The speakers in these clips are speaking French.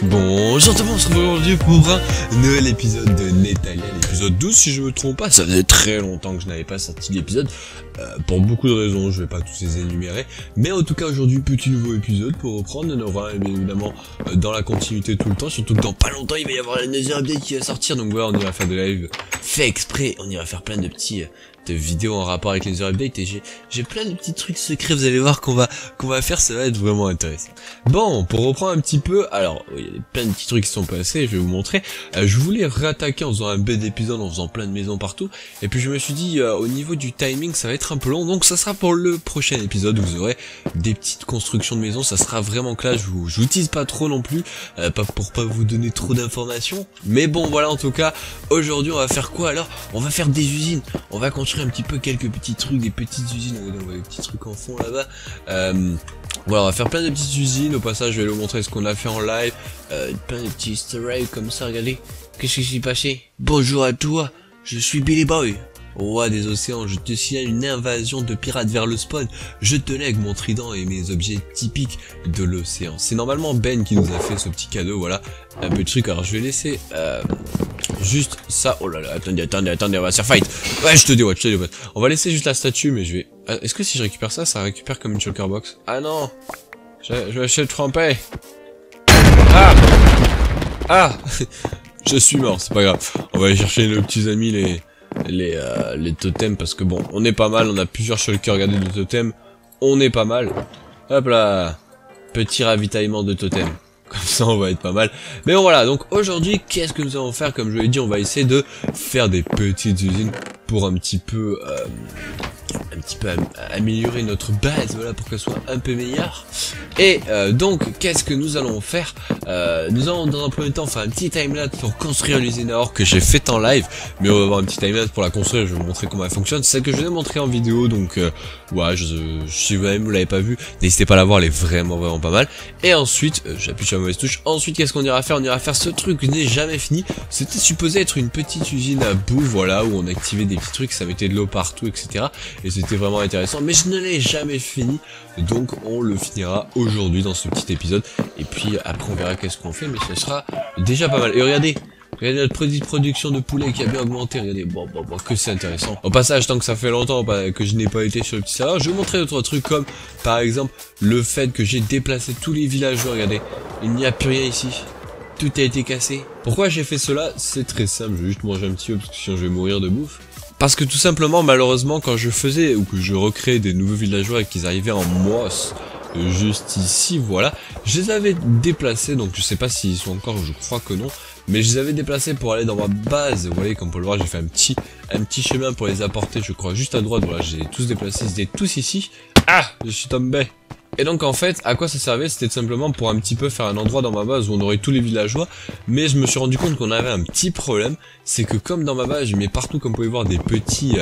Bonjour tout le monde, on se retrouve aujourd'hui pour un nouvel épisode de Netalia, l'épisode 12 si je me trompe pas. Ça faisait très longtemps que je n'avais pas sorti d'épisode, pour beaucoup de raisons, je vais pas tous les énumérer. Mais en tout cas aujourd'hui, petit nouveau épisode pour reprendre, on aura bien évidemment dans la continuité tout le temps, surtout que dans pas longtemps il va y avoir la Nether Update qui va sortir. Donc voilà, on ira faire des lives fait exprès, on ira faire plein de petits... de vidéos en rapport avec les Nether Update, et j'ai plein de petits trucs secrets, vous allez voir qu'on va faire, ça va être vraiment intéressant. Bon, pour reprendre un petit peu, alors il y a plein de petits trucs qui sont passés, je vais vous montrer. Je voulais réattaquer en faisant un bête d'épisode, en faisant plein de maisons partout, et puis je me suis dit au niveau du timing ça va être un peu long, donc ça sera pour le prochain épisode où vous aurez des petites constructions de maisons. Ça sera vraiment clair, je vous tease pas trop non plus, pas pour pas vous donner trop d'informations, mais bon voilà, en tout cas aujourd'hui on va faire quoi alors? On va faire des usines, on va construire un petit peu quelques petits trucs, des petites usines, on voit des petits trucs en fond là-bas. Voilà, on va faire plein de petites usines. Au passage, je vais vous montrer ce qu'on a fait en live, plein de petits easter eggs comme ça, regardez. Qu'est-ce qui s'est passé? Bonjour à toi, je suis Billy Boy, roi des océans, je te signale une invasion de pirates vers le spawn, je te lègue mon trident et mes objets typiques de l'océan. C'est normalement Ben qui nous a fait ce petit cadeau, voilà, un peu de truc. Alors je vais laisser juste ça. Oh là là, attendez, on va se faire fight. Ouais, je te dis, on va laisser juste la statue, mais je vais... Est-ce que si je récupère ça, ça récupère comme une shulker box? Ah non, je vais essayer de tromper. Ah je suis mort, c'est pas grave. On va aller chercher nos petits amis, les totems, parce que bon, on est pas mal, on a plusieurs shulkers, regardez, de totems. On est pas mal. Hop là, petit ravitaillement de totems. Comme ça on va être pas mal. Mais bon voilà, donc aujourd'hui qu'est-ce que nous allons faire? Comme je l'ai dit, on va essayer de faire des petites usines pour un petit peu améliorer notre base, voilà, pour qu'elle soit un peu meilleure. Et donc qu'est-ce que nous allons faire? Nous allons dans un premier temps faire un petit timelapse pour construire l'usine à or que j'ai fait en live, mais on va avoir un petit timelapse pour la construire. Je vais vous montrer comment elle fonctionne, c'est celle que je vais montrer en vidéo, donc ouais, si vous l'avez pas vu, n'hésitez pas à la voir, elle est vraiment pas mal. Et ensuite j'appuie sur la mauvaise touche. Ensuite qu'est-ce qu'on ira faire? On ira faire ce truc qui n'est jamais fini. C'était supposé être une petite usine à boue, voilà, où on activait des petits trucs, ça mettait de l'eau partout, etc. Et c'était vraiment intéressant, mais je ne l'ai jamais fini, donc on le finira aujourd'hui dans ce petit épisode. Et puis après on verra qu'est-ce qu'on fait, mais ce sera déjà pas mal. Et regardez notre production de poulet qui a bien augmenté, regardez, bon, que c'est intéressant. Au passage, tant que ça fait longtemps que je n'ai pas été sur le petit serveur, je vais vous montrer d'autres trucs, comme par exemple le fait que j'ai déplacé tous les villageois, regardez, il n'y a plus rien ici. Tout a été cassé. Pourquoi j'ai fait cela? C'est très simple, je vais juste manger un petit peu parce que sinon je vais mourir de bouffe. Parce que tout simplement, malheureusement, quand je faisais ou que je recréais des nouveaux villageois et qu'ils arrivaient en moisse, juste ici, voilà, je les avais déplacés, donc je sais pas s'ils sont encore, je crois que non, mais je les avais déplacés pour aller dans ma base. Vous voyez, comme on peut le voir, j'ai fait un petit chemin pour les apporter, je crois, juste à droite. Voilà, j'ai tous déplacés, ils étaient tous ici. Ah, je suis tombé. Et donc en fait, à quoi ça servait? C'était simplement pour un petit peu faire un endroit dans ma base où on aurait tous les villageois. Mais je me suis rendu compte qu'on avait un petit problème, c'est que comme dans ma base, je mets partout, comme vous pouvez voir, des petits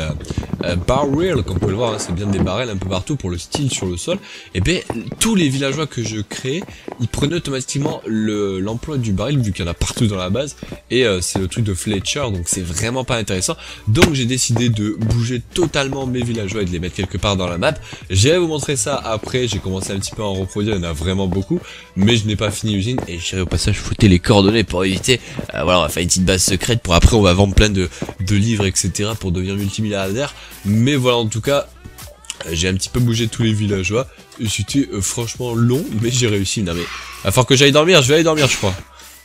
barrels, comme vous pouvez le voir, hein, c'est bien des barrels un peu partout pour le style sur le sol. Et ben tous les villageois que je créais, ils prenaient automatiquement l'emploi du baril, vu qu'il y en a partout dans la base. Et c'est le truc de Fletcher, donc c'est vraiment pas intéressant. Donc j'ai décidé de bouger totalement mes villageois et de les mettre quelque part dans la map. Je vais vous montrer ça après, j'ai commencé un petit peu à en reproduire, il y en a vraiment beaucoup, mais je n'ai pas fini l'usine. Et j'irai au passage fouter les coordonnées pour éviter, voilà, on va faire une petite base secrète pour après on va vendre plein de livres, etc. pour devenir multimilliardaire. Mais voilà, en tout cas j'ai un petit peu bougé tous les villageois et c'était franchement long, mais j'ai réussi. Non mais va falloir que j'aille dormir, je vais aller dormir je crois.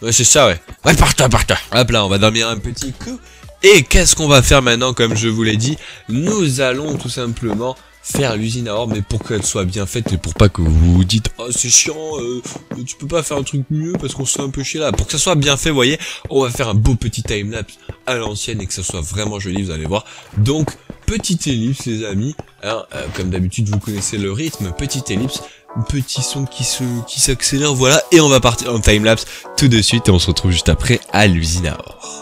Ouais, c'est ça, ouais. Ouais, part-toi. Hop là, on va dormir un petit coup. Et qu'est-ce qu'on va faire maintenant? Comme je vous l'ai dit, nous allons tout simplement faire l'usine à or, mais pour qu'elle soit bien faite et pour pas que vous vous dites oh c'est chiant, tu peux pas faire un truc mieux parce qu'on se fait un peu chier là. Pour que ça soit bien fait, vous voyez, on va faire un beau petit timelapse à l'ancienne et que ça soit vraiment joli, vous allez voir. Donc petite ellipse les amis, hein, comme d'habitude vous connaissez le rythme, petite ellipse, petit son qui s'accélère, voilà, et on va partir en timelapse tout de suite et on se retrouve juste après à l'usine à or.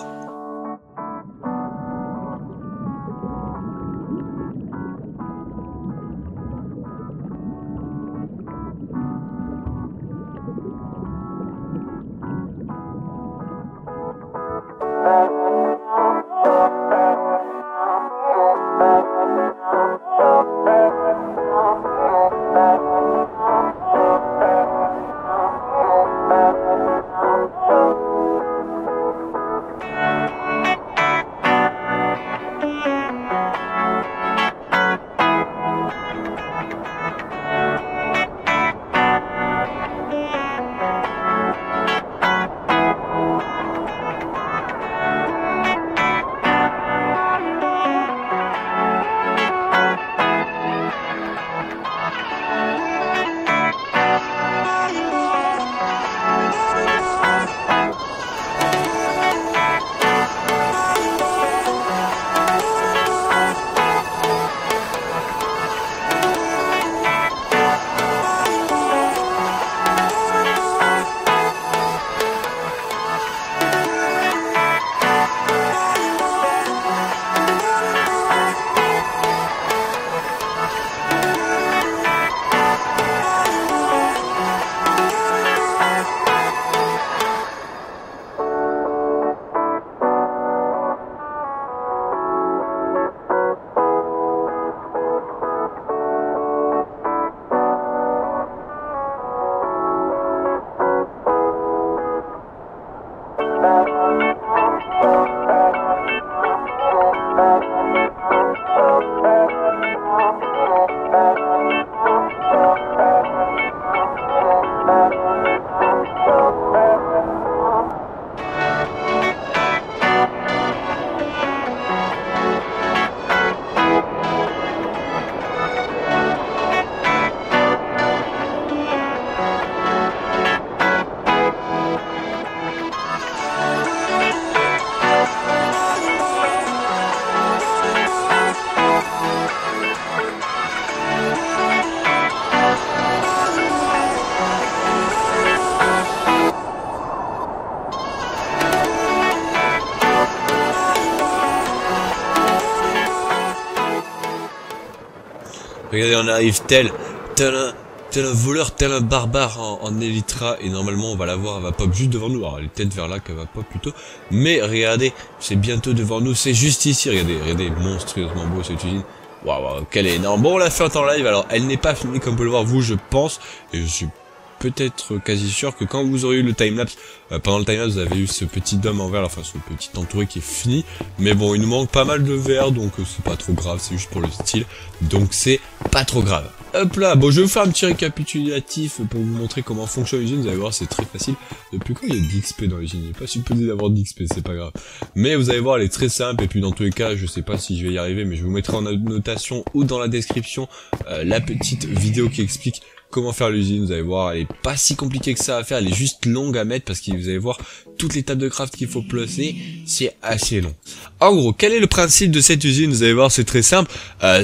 Regardez, on arrive tel un voleur, tel un barbare en Elytra, et normalement on va la voir, elle va pop juste devant nous. Alors elle est peut-être vers là qu'elle va pop plutôt, mais regardez, c'est bientôt devant nous, c'est juste ici, regardez, monstrueusement beau cette usine. Waouh, qu'elle est énorme. Bon, on l'a fait en live, alors elle n'est pas finie comme vous pouvez le voir vous, je pense, et je suis peut-être quasi sûr que quand vous aurez eu le timelapse, pendant le timelapse vous avez eu ce petit dôme en verre, enfin ce petit entouré qui est fini, mais bon il nous manque pas mal de verre, donc c'est pas trop grave, c'est juste pour le style, donc c'est pas trop grave. Hop là, bon je vais vous faire un petit récapitulatif pour vous montrer comment fonctionne l'usine, vous allez voir c'est très facile. Depuis quand il y a d'XP dans l'usine, il n'est pas supposé d'avoir d'XP, c'est pas grave. Mais vous allez voir elle est très simple, et puis dans tous les cas je sais pas si je vais y arriver, mais je vous mettrai en notation ou dans la description la petite vidéo qui explique comment faire l'usine. Vous allez voir, elle est pas si compliquée que ça à faire, elle est juste longue à mettre parce que vous allez voir toutes les tables de craft qu'il faut placer, c'est assez long. En gros, quel est le principe de cette usine? Vous allez voir, c'est très simple,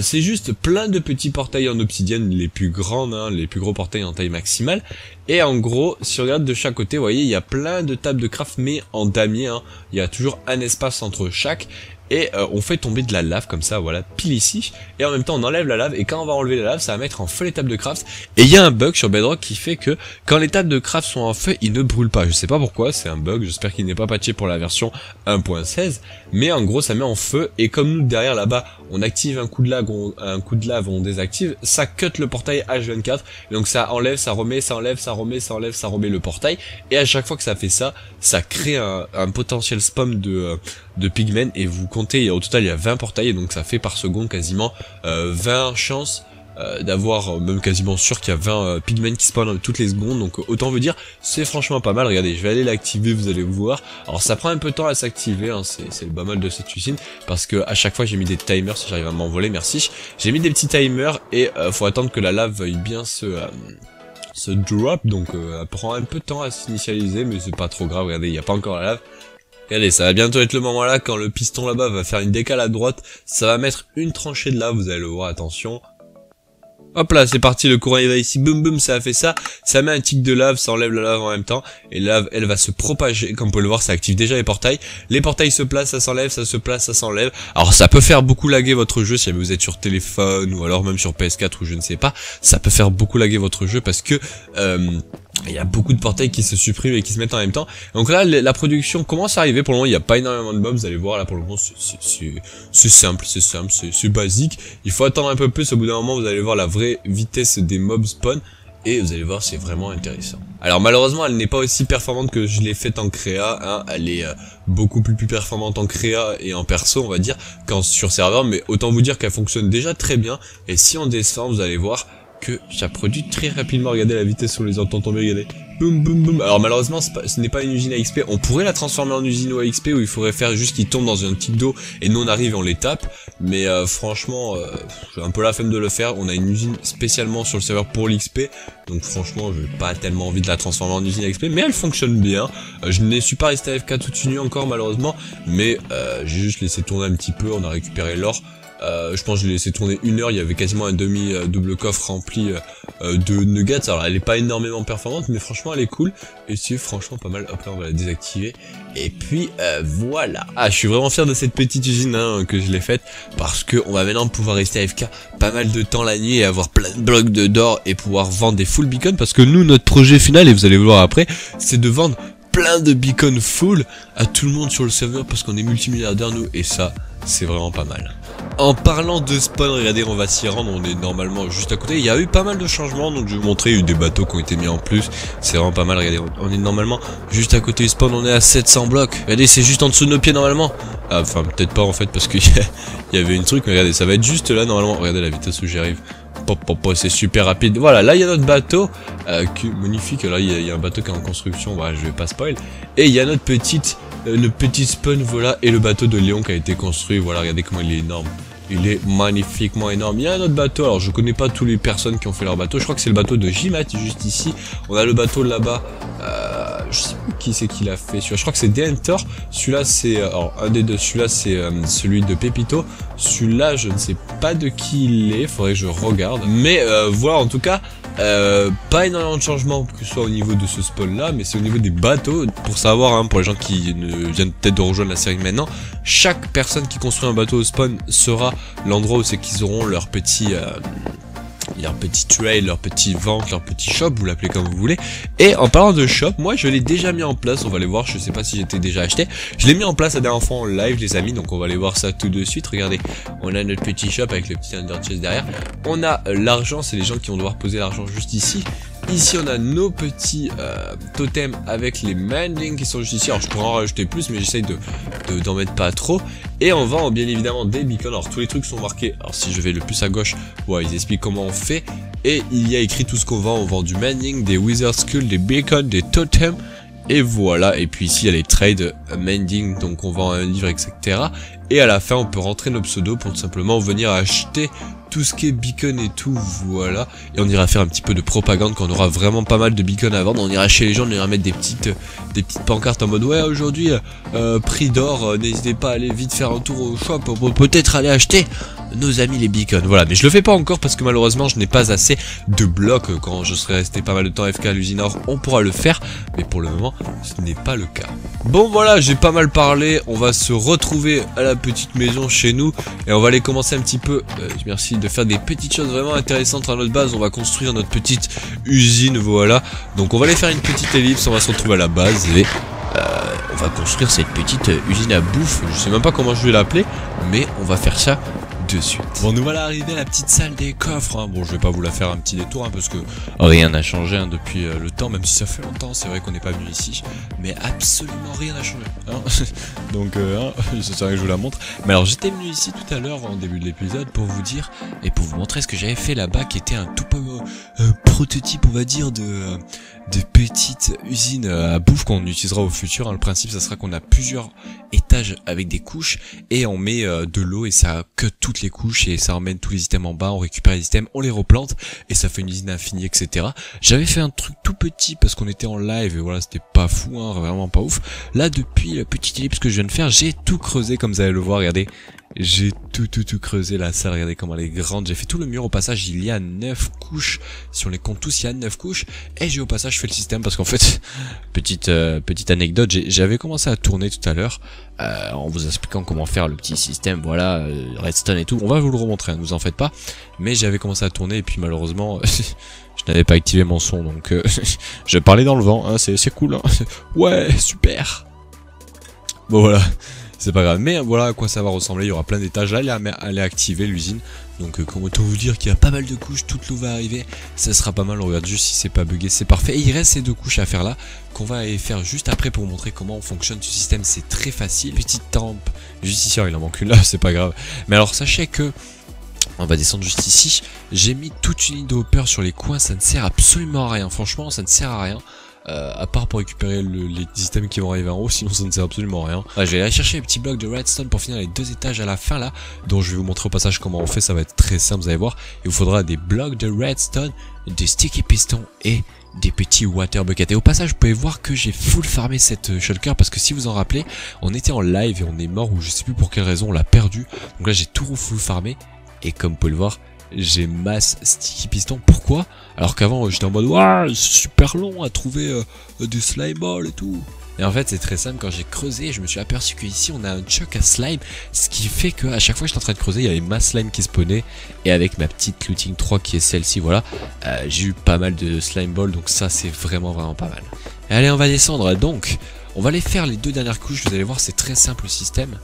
c'est juste plein de petits portails en obsidienne, les plus grands, hein, les plus gros portails en taille maximale. Et en gros, si on regarde de chaque côté, vous voyez, il y a plein de tables de craft mais en damier, hein. Il y a toujours un espace entre chaque. Et on fait tomber de la lave comme ça, voilà, pile ici, et en même temps on enlève la lave, et quand on va enlever la lave, ça va mettre en feu les tables de craft, et il y a un bug sur Bedrock qui fait que, quand les tables de craft sont en feu, ils ne brûlent pas, je sais pas pourquoi, c'est un bug, j'espère qu'il n'est pas patché pour la version 1.16, mais en gros ça met en feu, et comme nous derrière là-bas, on active un coup de lave, on désactive, ça cut le portail H24, et donc ça enlève, ça remet, ça enlève, ça remet, ça enlève, ça remet le portail, et à chaque fois que ça fait ça, ça crée un potentiel spam de pigmen, et vous comptez, au total il y a 20 portails, et donc ça fait par seconde quasiment 20 chances d'avoir, même quasiment sûr qu'il y a 20 pigmen qui spawnent toutes les secondes, donc autant vous dire, c'est franchement pas mal. Regardez, je vais aller l'activer, vous allez voir. Alors ça prend un peu de temps à s'activer, hein, c'est le pas mal de cette usine, parce que à chaque fois j'ai mis des timers, si j'arrive à m'envoler, merci. J'ai mis des petits timers, et faut attendre que la lave veuille bien se drop, donc elle prend un peu de temps à s'initialiser, mais c'est pas trop grave. Regardez, il n'y a pas encore la lave. Regardez, ça va bientôt être le moment là, quand le piston là-bas va faire une décale à droite, ça va mettre une tranchée de lave, vous allez le voir, attention. Hop là, c'est parti, le courant il va ici, boum boum, ça a fait ça, ça met un tic de lave, ça enlève la lave en même temps, et la lave, elle va se propager, comme vous pouvez le voir, ça active déjà les portails se placent, ça s'enlève, ça se place, ça s'enlève. Alors ça peut faire beaucoup laguer votre jeu si vous êtes sur téléphone, ou alors même sur PS4 ou je ne sais pas, ça peut faire beaucoup laguer votre jeu parce que il y a beaucoup de portails qui se suppriment et qui se mettent en même temps. Donc là, la production commence à arriver. Pour le moment, il n'y a pas énormément de mobs. Vous allez voir, là, pour le moment, c'est simple, c'est basique. Il faut attendre un peu plus. Au bout d'un moment, vous allez voir la vraie vitesse des mobs spawn. Et vous allez voir, c'est vraiment intéressant. Alors malheureusement, elle n'est pas aussi performante que je l'ai faite en créa. Hein. Elle est beaucoup plus performante en créa et en perso, on va dire, qu'en sur serveur. Mais autant vous dire qu'elle fonctionne déjà très bien. Et si on descend, vous allez voir que ça produit très rapidement. Regardez la vitesse sur les entend tomber, regardez. Boum boum boum. Alors malheureusement ce n'est pas une usine à XP. On pourrait la transformer en usine à XP où il faudrait faire juste qu'ils tombent dans un tic d'eau et nous on arrive et on les tape. Mais franchement j'ai un peu la flemme de le faire. On a une usine spécialement sur le serveur pour l'XP. Donc franchement j'ai pas tellement envie de la transformer en usine à XP. Mais elle fonctionne bien. Je ne suis pas resté AFK toute une nuit encore malheureusement. Mais j'ai juste laissé tourner un petit peu. On a récupéré l'or. Je pense que je l'ai laissé tourner 1 heure, il y avait quasiment un double coffre rempli de nuggets. Alors elle est pas énormément performante mais franchement elle est cool et c'est franchement pas mal. Hop là on va la désactiver et puis voilà. Ah je suis vraiment fier de cette petite usine hein, que je l'ai faite parce que on va maintenant pouvoir rester AFK pas mal de temps la nuit et avoir plein de blocs d'or et pouvoir vendre des full beacons parce que nous notre projet final, et vous allez le voir après, c'est de vendre plein de beacons full à tout le monde sur le serveur parce qu'on est multimilliardaires nous et ça c'est vraiment pas mal. En parlant de spawn, regardez, on va s'y rendre, on est normalement juste à côté. Il y a eu pas mal de changements, donc je vais vous montrer, il y a eu des bateaux qui ont été mis en plus. C'est vraiment pas mal, regardez, on est normalement juste à côté du spawn, on est à 700 blocs. Regardez, c'est juste en dessous de nos pieds normalement. Ah, enfin, peut-être pas en fait, parce qu'il y avait une truc, mais regardez, ça va être juste là normalement. Regardez la vitesse où j'y arrive. Pop, pop, pop, c'est super rapide. Voilà, là il y a notre bateau, qui est magnifique. Là il y a un bateau qui est en construction, voilà, je vais pas spoil. Et il y a notre le petit spawn, voilà, et le bateau de Léon qui a été construit. Voilà, regardez comment il est énorme. Il est magnifiquement énorme. Il y a un autre bateau, alors je connais pas toutes les personnes qui ont fait leur bateau. Je crois que c'est le bateau de Jimat juste ici. On a le bateau là-bas. Je sais pas qui c'est qui l'a fait. Je crois que c'est Dentor. Celui-là c'est alors un des deux. Celui-là c'est celui de Pepito. Celui-là je ne sais pas de qui il est. Faudrait que je regarde. Mais voilà en tout cas. Pas énormément de changements que ce soit au niveau de ce spawn là, mais c'est au niveau des bateaux. Pour savoir, hein, pour les gens qui viennent peut-être de rejoindre la série maintenant, chaque personne qui construit un bateau au spawn sera l'endroit où c'est qu'ils auront leur petit leur petit trail, leur petite vente, leur petit shop, vous l'appelez comme vous voulez. Et en parlant de shop, moi je l'ai déjà mis en place, on va aller voir, je sais pas si j'étais déjà acheté. Je l'ai mis en place la dernière fois en live les amis, donc on va aller voir ça tout de suite. Regardez, on a notre petit shop avec le petit under chest derrière. On a l'argent, c'est les gens qui vont devoir poser l'argent juste ici. Ici on a nos petits totems avec les mending qui sont juste ici. Alors je pourrais en rajouter plus mais j'essaye d'en mettre pas trop. Et on vend bien évidemment des beacons. Alors tous les trucs sont marqués. Alors si je vais le plus à gauche, ouais, ils expliquent comment on fait. Et il y a écrit tout ce qu'on vend. On vend du mending, des wizard skull, des beacons, des totems. Et voilà, et puis ici il y a les trades mending, donc on vend un livre, etc. Et à la fin on peut rentrer nos pseudos pour tout simplement venir acheter tout ce qui est beacon et tout, voilà. Et on ira faire un petit peu de propagande quand on aura vraiment pas mal de beacons à vendre. On ira chez les gens, on ira mettre des petites pancartes en mode ouais aujourd'hui prix d'or, n'hésitez pas à aller vite faire un tour au shop pour peut-être aller acheter nos amis les beacons. Voilà, mais je le fais pas encore parce que malheureusement je n'ai pas assez de blocs. Quand je serai resté pas mal de temps FK à l'usine or, on pourra le faire, mais pour le moment ce n'est pas le cas. Bon voilà, j'ai pas mal parlé, on va se retrouver à la petite maison chez nous et on va aller commencer un petit peu, merci, de faire des petites choses vraiment intéressantes à notre base. On va construire notre petite usine, voilà. Donc on va aller faire une petite ellipse, on va se retrouver à la base et on va construire cette petite usine à bouffe. Je sais même pas comment je vais l'appeler, mais on va faire ça de suite. Bon, nous voilà arrivés à la petite salle des coffres, hein. Bon, je vais pas vous la faire un petit détour, hein, parce que rien n'a changé, hein, depuis le temps, même si ça fait longtemps. C'est vrai qu'on n'est pas venu ici, mais absolument rien n'a changé, hein. Donc c'est vrai que je vous la montre. Mais alors j'étais venu ici tout à l'heure en début de l'épisode pour vous dire et pour vous montrer ce que j'avais fait là-bas, qui était un tout peu prototype, on va dire, de petites usines à bouffe qu'on utilisera au futur, hein. Le principe, ça sera qu'on a plusieurs étages avec des couches et on met de l'eau et ça cut toutes les couches et ça emmène tous les items en bas, on récupère les items, on les replante et ça fait une usine infinie, etc. J'avais fait un truc tout petit parce qu'on était en live et voilà, c'était pas fou, hein, vraiment pas ouf. Là, depuis la petite ellipse que je viens de faire, j'ai tout creusé comme vous allez le voir, regardez. J'ai tout creusé la salle, regardez comment elle est grande. J'ai fait tout le mur, au passage il y a 9 couches, si on les compte tous il y a 9 couches. Et j'ai au passage fait le système parce qu'en fait, petite anecdote, j'avais commencé à tourner tout à l'heure en vous expliquant comment faire le petit système, voilà, redstone et tout. On va vous le remontrer, hein, ne vous en faites pas. Mais j'avais commencé à tourner et puis malheureusement je n'avais pas activé mon son, donc je parlais dans le vent, hein, c'est cool, hein. Ouais, super. Bon voilà, c'est pas grave, mais voilà à quoi ça va ressembler. Il y aura plein d'étages, là elle est activée l'usine, donc comment autant vous dire qu'il y a pas mal de couches, toute l'eau va arriver, ça sera pas mal. On regarde juste si c'est pas bugué, c'est parfait. Et il reste ces 2 couches à faire là, qu'on va aller faire juste après pour vous montrer comment fonctionne ce système. C'est très facile, petite tempe, juste ici, il en manque une là, c'est pas grave. Mais alors sachez que on va descendre juste ici, j'ai mis toute une ligne de hopper sur les coins, ça ne sert absolument à rien, franchement ça ne sert à rien. À part pour récupérer les items qui vont arriver en haut, sinon ça ne sert absolument à rien. Je vais aller chercher les petits blocs de redstone pour finir les 2 étages à la fin là, dont je vais vous montrer au passage comment on fait, ça va être très simple, vous allez voir. Il vous faudra des blocs de redstone, des sticky pistons et des petits water buckets. Et au passage, vous pouvez voir que j'ai full farmé cette shulker parce que si vous en rappelez, on était en live et on est mort ou je sais plus pour quelle raison, on l'a perdu. Donc là j'ai tout full farmé et comme vous pouvez le voir, j'ai masse sticky piston. Pourquoi? Alors qu'avant j'étais en mode ouais, c'est super long à trouver du slime ball et tout. Et en fait c'est très simple, quand j'ai creusé je me suis aperçu qu'ici on a un chuck à slime, ce qui fait que à chaque fois que j'étais en train de creuser il y avait ma slime qui spawnait. Et avec ma petite looting 3 qui est celle-ci, voilà, j'ai eu pas mal de slime ball, donc ça c'est vraiment pas mal. Et allez, on va descendre, donc on va aller faire les 2 dernières couches. Vous allez voir, c'est très simple le système.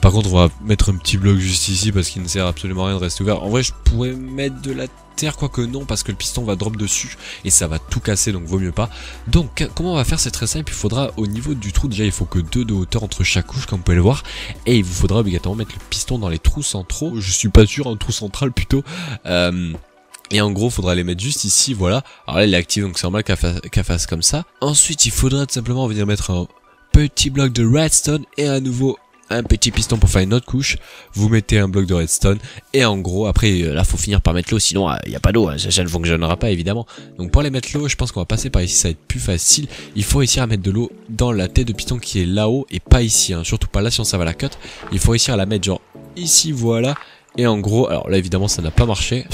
Par contre on va mettre un petit bloc juste ici parce qu'il ne sert absolument à rien de rester ouvert. En vrai je pourrais mettre de la terre, quoique non, parce que le piston va drop dessus et ça va tout casser, donc vaut mieux pas. Donc comment on va faire, c'est très simple. Il faudra au niveau du trou, déjà il faut que 2 de hauteur entre chaque couche comme vous pouvez le voir. Et il vous faudra obligatoirement mettre le piston dans les trous centraux. Je suis pas sûr, un trou central plutôt. Et en gros, il faudra les mettre juste ici, voilà. Alors là, il est actif, donc c'est normal qu'elle fasse comme ça. Ensuite, il faudra tout simplement venir mettre un petit bloc de redstone et à nouveau un petit piston pour faire une autre couche. Vous mettez un bloc de redstone et en gros après là faut finir par mettre l'eau, sinon il n'y a pas d'eau, ça ne fonctionnera pas évidemment. Donc pour aller mettre l'eau, je pense qu'on va passer par ici, ça va être plus facile. Il faut réussir à mettre de l'eau dans la tête de piston qui est là-haut et pas ici, hein. Surtout pas là, sinon ça va la cut. Il faut réussir à la mettre genre ici, voilà. Et en gros, alors là évidemment ça n'a pas marché.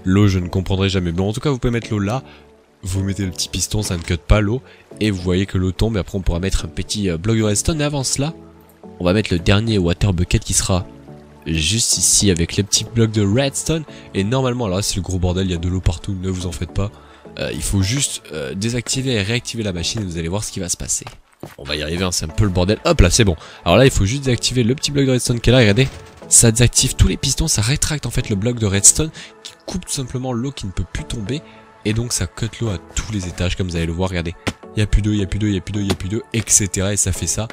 L'eau je ne comprendrai jamais. Bon en tout cas vous pouvez mettre l'eau là. Vous mettez le petit piston, ça ne cut pas l'eau. Et vous voyez que l'eau tombe et après on pourra mettre un petit bloc de redstone. Et avant cela, on va mettre le dernier water bucket qui sera juste ici avec les petits blocs de redstone. Et normalement, alors là c'est le gros bordel, il y a de l'eau partout, ne vous en faites pas. Il faut juste désactiver et réactiver la machine et vous allez voir ce qui va se passer. On va y arriver, hein, c'est un peu le bordel. Hop là, c'est bon. Alors là, il faut juste désactiver le petit bloc de redstone qui est là, regardez. Ça désactive tous les pistons, ça rétracte en fait le bloc de redstone qui coupe tout simplement l'eau qui ne peut plus tomber. Et donc ça cut l'eau à tous les étages, comme vous allez le voir, regardez. Il n'y a plus d'eau, il n'y a plus d'eau, il n'y a plus d'eau, il n'y a plus d'eau, etc. Et ça fait ça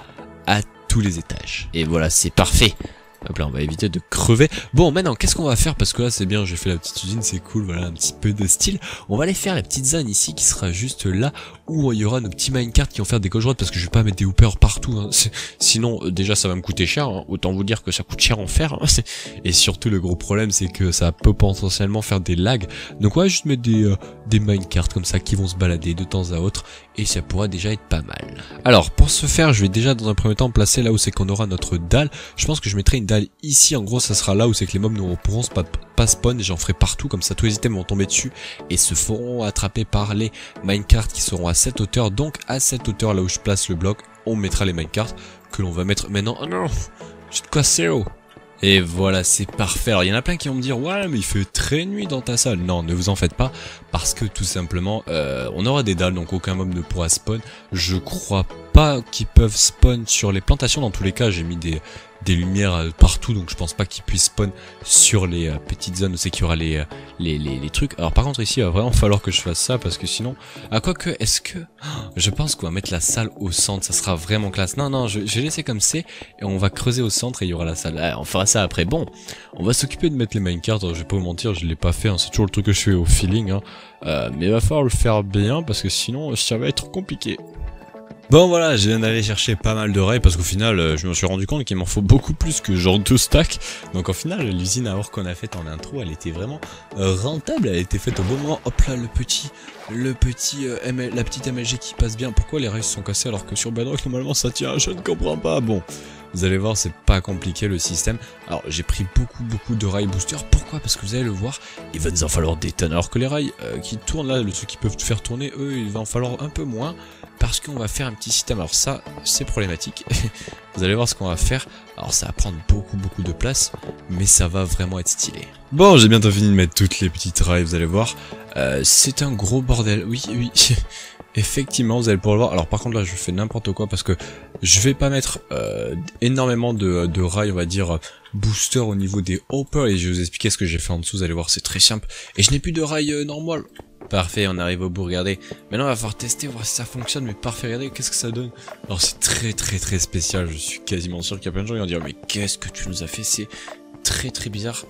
à tous les étages. Et voilà, c'est parfait. Hop là, on va éviter de crever. Bon, maintenant, qu'est-ce qu'on va faire? Parce que là, c'est bien, j'ai fait la petite usine, c'est cool, voilà, un petit peu de style. On va aller faire la petite zone ici, qui sera juste là, où il y aura nos petits minecarts qui vont faire des gauche droite, parce que je vais pas mettre des hoopers partout, hein. Sinon, déjà, ça va me coûter cher, hein. Autant vous dire que ça coûte cher en faire, hein. Et surtout, le gros problème, c'est que ça peut potentiellement faire des lags. Donc, on va juste mettre des minecarts comme ça, qui vont se balader de temps à autre, et ça pourra déjà être pas mal. Alors, pour ce faire, je vais déjà, dans un premier temps, placer là où c'est qu'on aura notre dalle. Je pense que je mettrai une dalle ici, en gros ça sera là où c'est que les mobs ne pourront pas spawn, et j'en ferai partout, comme ça tous les items vont tomber dessus et se feront attraper par les minecarts qui seront à cette hauteur. Donc à cette hauteur, là où je place le bloc, on mettra les minecarts que l'on va mettre maintenant. Oh non, j'ai de quoi zéro. Et voilà, c'est parfait. Alors il y en a plein qui vont me dire ouais mais il fait très nuit dans ta salle. Non, ne vous en faites pas, parce que tout simplement on aura des dalles, donc aucun mob ne pourra spawn. Je crois pas qu'ils peuvent spawn sur les plantations. Dans tous les cas, j'ai mis des lumières partout, donc je pense pas qu'ils puissent spawn sur les petites zones où c'est qu'il y aura les trucs. Alors par contre ici il va vraiment falloir que je fasse ça, parce que sinon, quoique, est-ce que je pense qu'on va mettre la salle au centre, ça sera vraiment classe. Non, je vais laisser comme c'est, et on va creuser au centre et il y aura la salle. On fera ça après. Bon, on va s'occuper de mettre les minecarts. Je vais pas vous mentir, je l'ai pas fait, hein. C'est toujours le truc que je fais au feeling, hein. Mais il va falloir le faire bien, parce que sinon ça va être compliqué. Bon voilà, je viens d'aller chercher pas mal de rails, parce qu'au final je me suis rendu compte qu'il m'en faut beaucoup plus que genre 2 stacks. Donc au final l'usine à or qu'on a faite en intro, elle était vraiment rentable, elle a été faite au bon moment. Hop là, la petite MLG qui passe bien. Pourquoi les rails se sont cassés alors que sur Bedrock normalement ça tient? Je ne comprends pas. Bon, vous allez voir, c'est pas compliqué le système. Alors j'ai pris beaucoup de rails booster. Pourquoi? Parce que vous allez le voir, il va nous en falloir des tonnes. Alors que les rails qui tournent là, le truc qui peuvent faire tourner, eux il va en falloir un peu moins, parce qu'on va faire un petit système. Alors ça, c'est problématique. Vous allez voir ce qu'on va faire. Alors ça va prendre beaucoup de place, mais ça va vraiment être stylé. Bon, j'ai bientôt fini de mettre toutes les petites rails, vous allez voir. C'est un gros bordel, oui. Effectivement, vous allez pouvoir le voir. Alors par contre là, je fais n'importe quoi, parce que je vais pas mettre énormément de rails, on va dire, booster au niveau des hoppers, et je vais vous expliquer ce que j'ai fait en dessous, vous allez voir, c'est très simple. Et je n'ai plus de rails normal. Parfait, on arrive au bout, regardez. Maintenant, on va falloir tester, voir si ça fonctionne, mais parfait, regardez, qu'est-ce que ça donne. Alors, c'est très spécial, je suis quasiment sûr qu'il y a plein de gens qui vont dire, mais qu'est-ce que tu nous as fait, c'est très bizarre.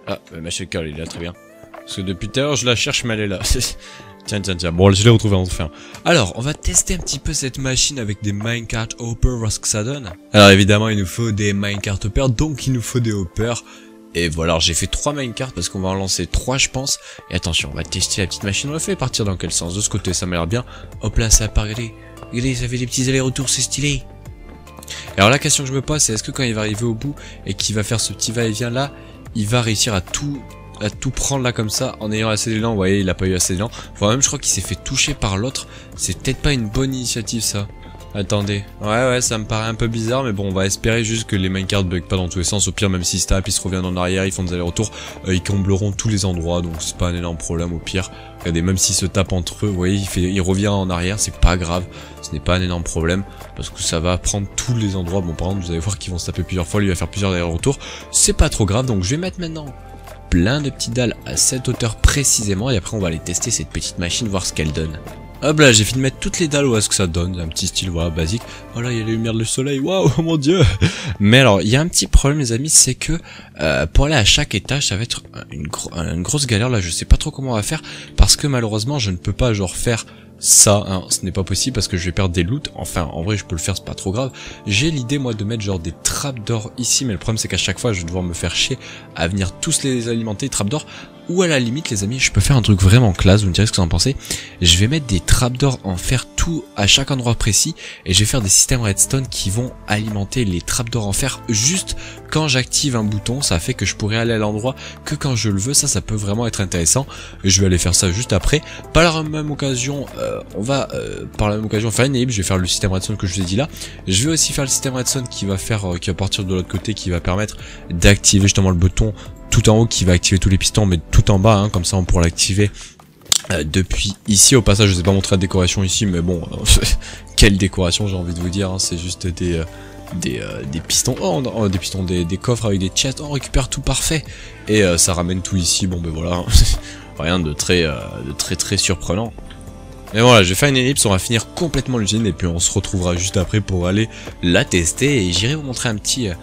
Ah, ma shaker, il est là, très bien. Parce que depuis tout à l'heure, je la cherche, mais elle est là. Tiens, bon, je l'ai retrouvé enfin. Alors, on va tester un petit peu cette machine avec des minecart hoppers, voir ce que ça donne. Alors, évidemment, il nous faut des minecart hoppers, donc il nous faut des hoppers. Et voilà, j'ai fait 3 minecarts parce qu'on va en lancer 3 je pense. Et attention, on va tester la petite machine, on va faire partir dans quel sens? De ce côté, ça m'a l'air bien. Hop là, ça part, regardez, ça fait des petits allers-retours, c'est stylé. Alors la question que je me pose, c'est est-ce que quand il va arriver au bout et qu'il va faire ce petit va-et-vient là, il va réussir à tout prendre là comme ça en ayant assez d'élan? Vous voyez, il a pas eu assez d'élan. Enfin, même je crois qu'il s'est fait toucher par l'autre. C'est peut-être pas une bonne initiative ça. Attendez, ouais, ça me paraît un peu bizarre, mais bon, on va espérer juste que les minecarts bug pas dans tous les sens. Au pire, même s'ils se tapent, ils se reviennent en arrière, ils font des allers-retours, ils combleront tous les endroits, donc c'est pas un énorme problème au pire. Regardez, même s'ils se tapent entre eux, vous voyez, il revient en arrière, c'est pas grave, ce n'est pas un énorme problème, parce que ça va prendre tous les endroits. Bon, par exemple, vous allez voir qu'ils vont se taper plusieurs fois, lui va faire plusieurs allers-retours, c'est pas trop grave, donc je vais mettre maintenant plein de petites dalles à cette hauteur précisément, et après on va aller tester cette petite machine, voir ce qu'elle donne. Hop là, j'ai fini de mettre toutes les dalles, où est-ce que ça donne, un petit style, voilà, basique. Voilà, il y a les lumières du soleil, waouh, oh mon dieu. Mais alors, il y a un petit problème les amis, c'est que pour aller à chaque étage, ça va être une grosse galère, là, je sais pas trop comment on va faire, parce que malheureusement, je ne peux pas genre faire ça, hein, ce n'est pas possible parce que je vais perdre des loots. Enfin, en vrai, je peux le faire, c'est pas trop grave. J'ai l'idée, moi, de mettre genre des trappes d'or ici, mais le problème, c'est qu'à chaque fois, je vais devoir me faire chier à venir tous les alimenter, trappes d'or. Ou à la limite, les amis, je peux faire un truc vraiment classe, vous me direz ce que vous en pensez. Je vais mettre des trappes d'or en fer tout tout à chaque endroit précis et je vais faire des systèmes redstone qui vont alimenter les trapdoors en fer juste quand j'active un bouton. Ça fait que je pourrai aller à l'endroit que quand je le veux. Ça peut vraiment être intéressant. Et je vais aller faire ça juste après. Par la même occasion, on va par la même occasion faire une ellipse. Je vais faire le système redstone que je vous ai dit là. Je vais aussi faire le système redstone qui va partir de l'autre côté, qui va permettre d'activer justement le bouton tout en haut, qui va activer tous les pistons, mais tout en bas, hein, comme ça on pourra l'activer depuis ici. Au passage, je vous ai pas montré la décoration ici, mais bon, quelle décoration, j'ai envie de vous dire, hein, c'est juste des pistons, des pistons, des coffres avec des chests, on récupère tout parfait, et ça ramène tout ici. Bon ben voilà, rien de très surprenant. Mais voilà, je vais faire une ellipse, on va finir complètement l'usine et puis on se retrouvera juste après pour aller la tester. Et j'irai vous montrer un petit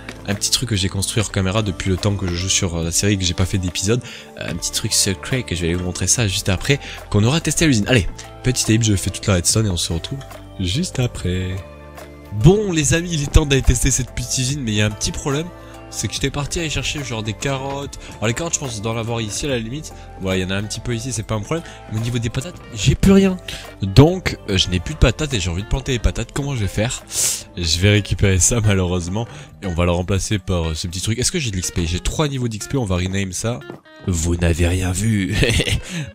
truc que j'ai construit hors caméra depuis le temps que je joue sur la série, que j'ai pas fait d'épisode. Un petit truc secret que je vais aller vous montrer ça juste après qu'on aura testé l'usine. Allez, petite ellipse, je fais toute la redstone et on se retrouve juste après. Bon les amis, il est temps d'aller tester cette petite usine, mais il y a un petit problème. C'est que j'étais parti aller chercher genre des carottes. Alors les carottes, je pense d'en avoir ici à la limite. Voilà, il y en a un petit peu ici, c'est pas un problème. Mais au niveau des patates, j'ai plus rien. Donc je n'ai plus de patates et j'ai envie de planter les patates. Comment je vais faire? Je vais récupérer ça malheureusement et on va le remplacer par ce petit truc. Est-ce que j'ai de l'XP? J'ai 3 niveaux d'XP, on va rename ça. Vous n'avez rien vu.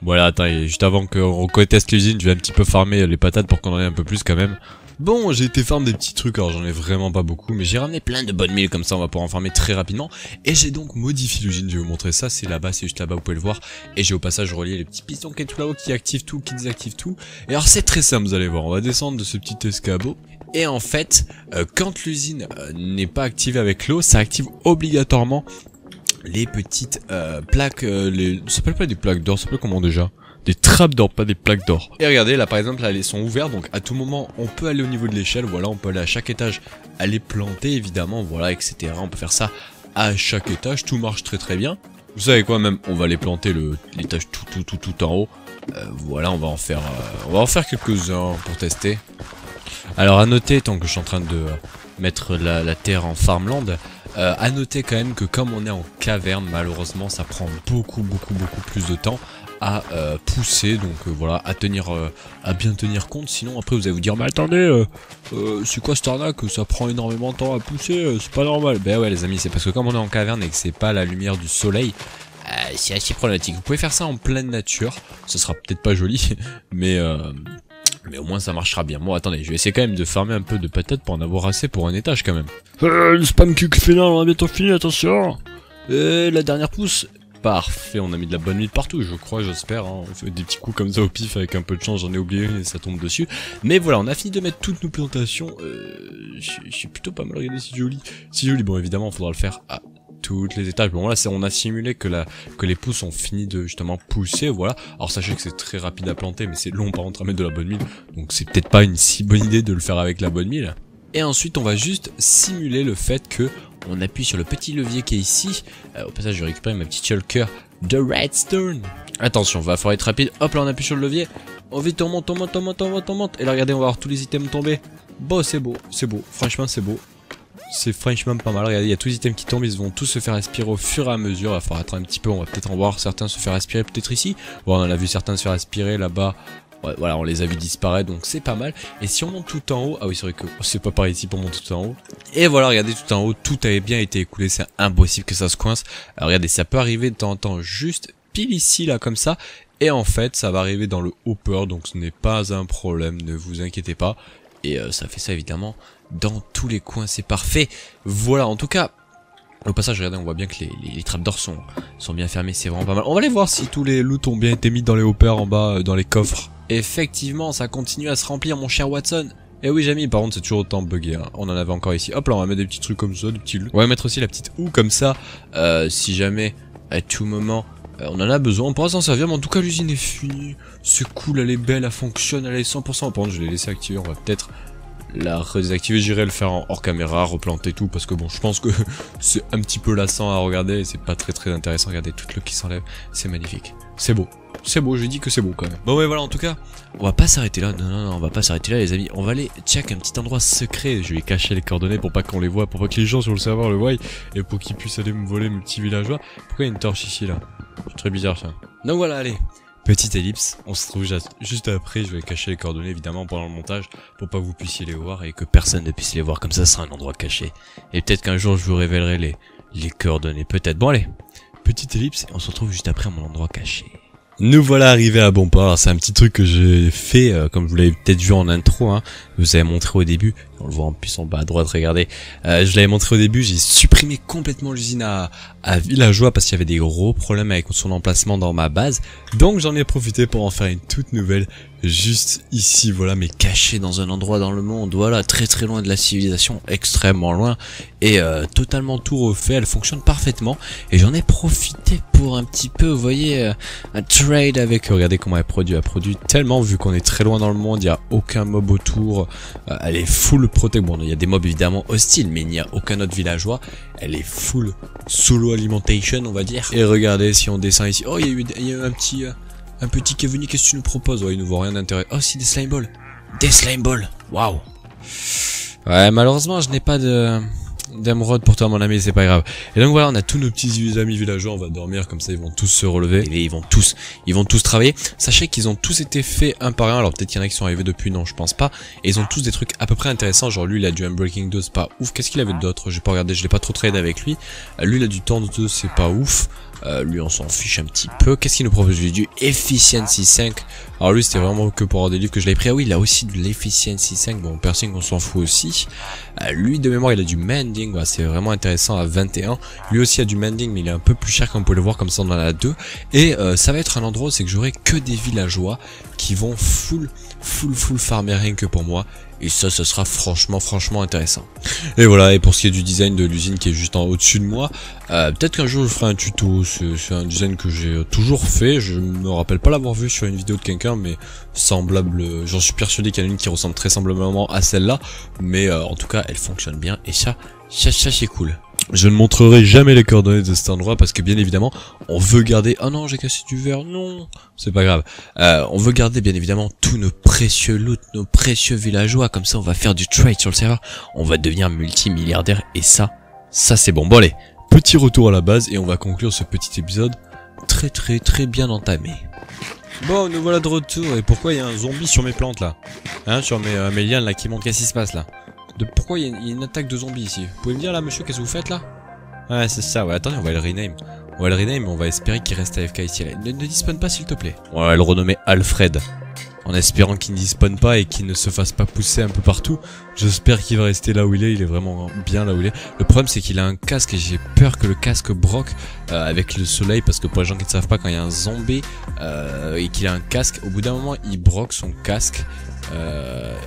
Voilà, attends, juste avant qu'on teste l'usine, je vais un petit peu farmer les patates pour qu'on en ait un peu plus quand même. Bon, j'ai été farm des petits trucs, alors j'en ai vraiment pas beaucoup, mais j'ai ramené plein de bonnes milles, comme ça on va pouvoir en farmer très rapidement. Et j'ai donc modifié l'usine, je vais vous montrer ça, c'est là-bas, c'est juste là-bas, vous pouvez le voir. Et j'ai au passage relié les petits pistons qui est tout là-haut, qui activent tout, qui désactivent tout. Et alors c'est très simple, vous allez voir, on va descendre de ce petit escabeau. Et en fait, quand l'usine n'est pas activée avec l'eau, ça active obligatoirement les petites plaques, ça s'appelle pas des plaques d'or, ça s'appelle comment déjà? Des trappes d'or, pas des plaques d'or. Et regardez, là par exemple, là, elles sont ouvertes, donc à tout moment, on peut aller au niveau de l'échelle, voilà, on peut aller à chaque étage, aller planter évidemment, voilà, etc. On peut faire ça à chaque étage, tout marche très bien. Vous savez quoi, même, on va aller planter l'étage tout en haut. Voilà, on va en faire quelques-uns pour tester. Alors à noter, tant que je suis en train de mettre la terre en farmland, à noter quand même que comme on est en caverne, malheureusement, ça prend beaucoup plus de temps à pousser, donc voilà, à bien tenir compte. Sinon après vous allez vous dire mais attendez, c'est quoi cette arnaque, ça prend énormément de temps à pousser, c'est pas normal. Ben ouais les amis, c'est parce que comme on est en caverne et que c'est pas la lumière du soleil, c'est assez problématique. Vous pouvez faire ça en pleine nature, ce sera peut-être pas joli, mais au moins ça marchera bien. Bon attendez, je vais essayer quand même de farmer un peu de patates pour en avoir assez pour un étage quand même. Le spam cul final, on a bientôt fini, attention. La dernière pousse. Parfait, on a mis de la bonne mille partout, je crois, j'espère, hein. On fait des petits coups comme ça au pif avec un peu de chance, j'en ai oublié une et ça tombe dessus. Mais voilà, on a fini de mettre toutes nos plantations, je suis plutôt pas mal, regardez, c'est joli. C'est joli, bon évidemment, il faudra le faire à toutes les étages. Bon là, on a simulé que les pousses ont fini de justement pousser, voilà. Alors sachez que c'est très rapide à planter, mais c'est long par contre à mettre de la bonne mille, donc c'est peut-être pas une si bonne idée de le faire avec la bonne mille. Et ensuite, on va juste simuler le fait que on appuie sur le petit levier qui est ici. Au passage, je récupère ma petite shulker de redstone. Attention, va falloir être rapide. Hop là, on appuie sur le levier. Oh vite, on monte. Et là, regardez, on va voir tous les items tomber. Bon, c'est beau. Franchement, c'est beau. C'est franchement pas mal. Regardez, il y a tous les items qui tombent. Ils vont tous se faire aspirer au fur et à mesure. Il va falloir attendre un petit peu. On va peut-être en voir certains se faire aspirer peut-être ici. Bon, on en a vu certains se faire aspirer là-bas. Ouais, voilà, on les a vu disparaître, donc c'est pas mal. Et si on monte tout en haut, ah oui c'est vrai que c'est pas par ici pour monter tout en haut. Et voilà, regardez tout en haut, tout avait bien été écoulé, c'est impossible que ça se coince. Alors regardez, ça peut arriver de temps en temps juste pile ici là comme ça. Et en fait, ça va arriver dans le hopper, donc ce n'est pas un problème, ne vous inquiétez pas. Et ça fait ça évidemment dans tous les coins, c'est parfait. Voilà, en tout cas. Au passage, regardez, on voit bien que les trappes d'or sont bien fermées, c'est vraiment pas mal. On va aller voir si tous les loots ont bien été mis dans les hoppers en bas, dans les coffres. Effectivement, ça continue à se remplir, mon cher Watson. Et oui, Jamie, par contre, c'est toujours autant bugué, hein. On en avait encore ici. Hop là, on va mettre des petits trucs comme ça, des petits loots. On va mettre aussi la petite houe comme ça, si jamais, à tout moment, on en a besoin. On pourra s'en servir, mais en tout cas, l'usine est finie. C'est cool, elle est belle, elle fonctionne, elle est 100%. Par contre, je l'ai laissé activer, on va peut-être la redésactiver, j'irai le faire en hors caméra, replanter tout, parce que bon, je pense que c'est un petit peu lassant à regarder et c'est pas très intéressant. Regardez toute l'eau qui s'enlève, c'est magnifique, c'est beau, j'ai dit que c'est beau quand même. Bon ouais voilà, en tout cas, on va pas s'arrêter là, non, on va pas s'arrêter là les amis, on va aller check un petit endroit secret, je vais cacher les coordonnées pour pas qu'on les voit, pour pas que les gens sur le serveur le voient et pour qu'ils puissent aller me voler mes petits villageois. Pourquoi il y a une torche ici là? C'est très bizarre ça. Donc voilà, allez. Petite ellipse, on se trouve juste après, je vais cacher les coordonnées évidemment pendant le montage pour pas que vous puissiez les voir et que personne ne puisse les voir, comme ça ce sera un endroit caché. Et peut-être qu'un jour je vous révélerai les coordonnées, peut-être. Bon allez, petite ellipse, et on se retrouve juste après à mon endroit caché. Nous voilà arrivés à bon port. Alors c'est un petit truc que j'ai fait, comme vous l'avez peut-être vu en intro, hein. Je vous avais montré au début, on le voit en plus en bas à droite, regardez. Je l'avais montré au début, j'ai supprimé complètement l'usine à Villageois parce qu'il y avait des gros problèmes avec son emplacement dans ma base. Donc j'en ai profité pour en faire une toute nouvelle, juste ici, voilà, mais cachée dans un endroit dans le monde, voilà, très très loin de la civilisation, extrêmement loin, et totalement tout refait, elle fonctionne parfaitement, et j'en ai profité pour un petit peu, vous voyez, un trade avec, regardez comment elle produit tellement, vu qu'on est très loin dans le monde, il n'y a aucun mob autour, elle est full protect, bon il y a des mobs évidemment hostiles, mais il n'y a aucun autre villageois, elle est full solo alimentation on va dire, et regardez si on descend ici, oh il y a eu un petit qui est venu, qu'est-ce que tu nous proposes? Ouais, il nous voit rien d'intérêt. Oh si, des slime balls. Des slime balls. Waouh. Ouais, malheureusement je n'ai pas d'émeraude pour toi mon ami, c'est pas grave. Et donc voilà, on a tous nos petits amis villageois, on va dormir comme ça, ils vont tous se relever et ils vont tous travailler. Sachez qu'ils ont tous été faits un par un, alors peut-être qu'il y en a qui sont arrivés depuis, non je pense pas, et ils ont tous des trucs à peu près intéressants, genre lui il a du Unbreaking 2, c'est pas ouf. Qu'est-ce qu'il avait d'autre? J'ai pas regardé, je l'ai pas trop trade avec lui. Lui il a du Taunt 2, c'est pas ouf. Lui on s'en fiche un petit peu. Qu'est-ce qu'il nous propose? Lui du Efficiency 5. Alors lui c'était vraiment que pour avoir des livres que je l'avais pris. Ah oui, il a aussi de l'Efficiency 5. Bon, piercing on s'en fout aussi. Lui de mémoire il a du Mending. Voilà, c'est vraiment intéressant à 21. Lui aussi a du Mending, mais il est un peu plus cher comme vous pouvez le voir, comme ça on en a deux. Et ça va être un endroit où c'est que j'aurai que des villageois qui vont full farmer rien que pour moi. Et ça sera franchement intéressant. Et voilà, et pour ce qui est du design de l'usine qui est juste en au-dessus de moi, peut-être qu'un jour je ferai un tuto, c'est un design que j'ai toujours fait, je me rappelle pas l'avoir vu sur une vidéo de quelqu'un, mais semblable, j'en suis persuadé qu'il y en a une qui ressemble très semblant à celle-là, mais en tout cas elle fonctionne bien, et ça c'est cool. Je ne montrerai jamais les coordonnées de cet endroit parce que bien évidemment on veut garder... Oh non, j'ai cassé du verre, non, c'est pas grave. On veut garder bien évidemment tous nos précieux loot, nos précieux villageois, comme ça on va faire du trade sur le serveur, on va devenir multimilliardaire et ça c'est bon. Bon allez, petit retour à la base et on va conclure ce petit épisode très bien entamé. Bon, nous voilà de retour, et pourquoi il y a un zombie sur mes plantes là? Hein, sur mes liens là qui montrent qu'est-ce qui se passe là? Pourquoi il y a une attaque de zombies ici? Vous pouvez me dire là monsieur, qu'est-ce que vous faites là? Ouais c'est ça, ouais, attendez, on va le rename. On va le rename, mais on va espérer qu'il reste AFK ici. Ne dispawn pas s'il te plaît. On va le renommer Alfred. En espérant qu'il ne dispawn pas et qu'il ne se fasse pas pousser un peu partout. J'espère qu'il va rester là où il est vraiment bien là où il est. Le problème c'est qu'il a un casque et j'ai peur que le casque broque avec le soleil, parce que pour les gens qui ne savent pas, quand il y a un zombie et qu'il a un casque, au bout d'un moment il broque son casque.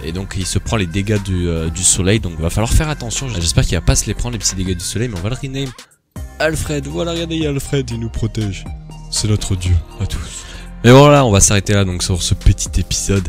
Et donc il se prend les dégâts du soleil, donc il va falloir faire attention. J'espère qu'il va pas se les prendre les petits dégâts du soleil, mais on va le rename Alfred. Voilà, regardez, Alfred, il nous protège, c'est notre dieu à tous. Mais voilà, on va s'arrêter là donc sur ce petit épisode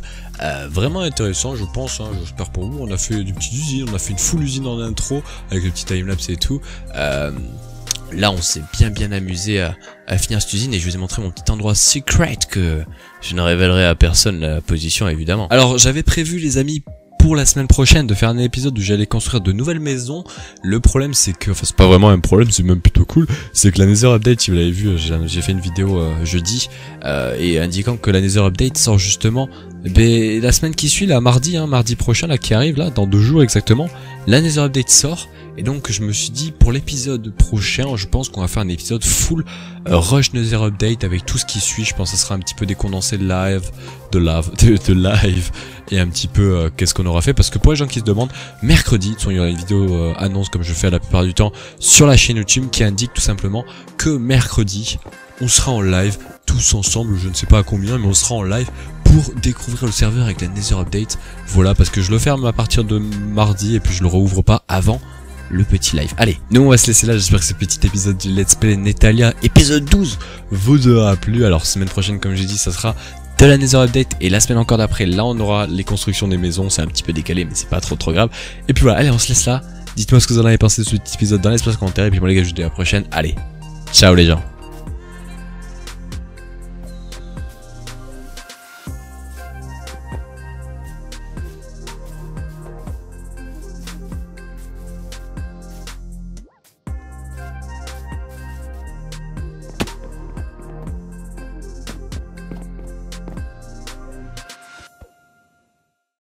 vraiment intéressant je pense, hein, j'espère pour vous. On a fait des petites usines, on a fait une full usine en intro avec le petit timelapse et tout. Là on s'est bien amusé à finir cette usine, et je vous ai montré mon petit endroit secret que je ne révélerai à personne la position évidemment. Alors j'avais prévu les amis pour la semaine prochaine de faire un épisode où j'allais construire de nouvelles maisons. Le problème c'est que, enfin c'est pas vraiment un problème, c'est même plutôt cool, c'est que la Nether Update, si vous l'avez vu, j'ai fait une vidéo jeudi et indiquant que la Nether Update sort justement la semaine qui suit, là mardi, hein, mardi prochain là qui arrive là, dans 2 jours exactement, la Nether Update sort. Et donc je me suis dit pour l'épisode prochain, je pense qu'on va faire un épisode full Rush Nether Update avec tout ce qui suit. Je pense que ça sera un petit peu des condensés de live et un petit peu qu'est-ce qu'on aura fait, parce que pour les gens qui se demandent, mercredi, il y aura une vidéo annonce comme je fais la plupart du temps sur la chaîne YouTube qui indique tout simplement que mercredi on sera en live tous ensemble, je ne sais pas à combien, mais on sera en live pour découvrir le serveur avec la Nether Update. Voilà, parce que je le ferme à partir de mardi et puis je le rouvre pas avant le petit live. Allez, nous on va se laisser là, j'espère que ce petit épisode du Let's Play Netalia épisode 12 vous aura plu. Alors semaine prochaine, comme j'ai dit, ça sera de la Nether Update, et la semaine encore d'après, là on aura les constructions des maisons, c'est un petit peu décalé mais c'est pas trop grave. Et puis voilà, allez, on se laisse là, dites-moi ce que vous en avez pensé de ce petit épisode dans l'espace commentaire, et puis moi les gars je vous dis à la prochaine, allez, ciao les gens.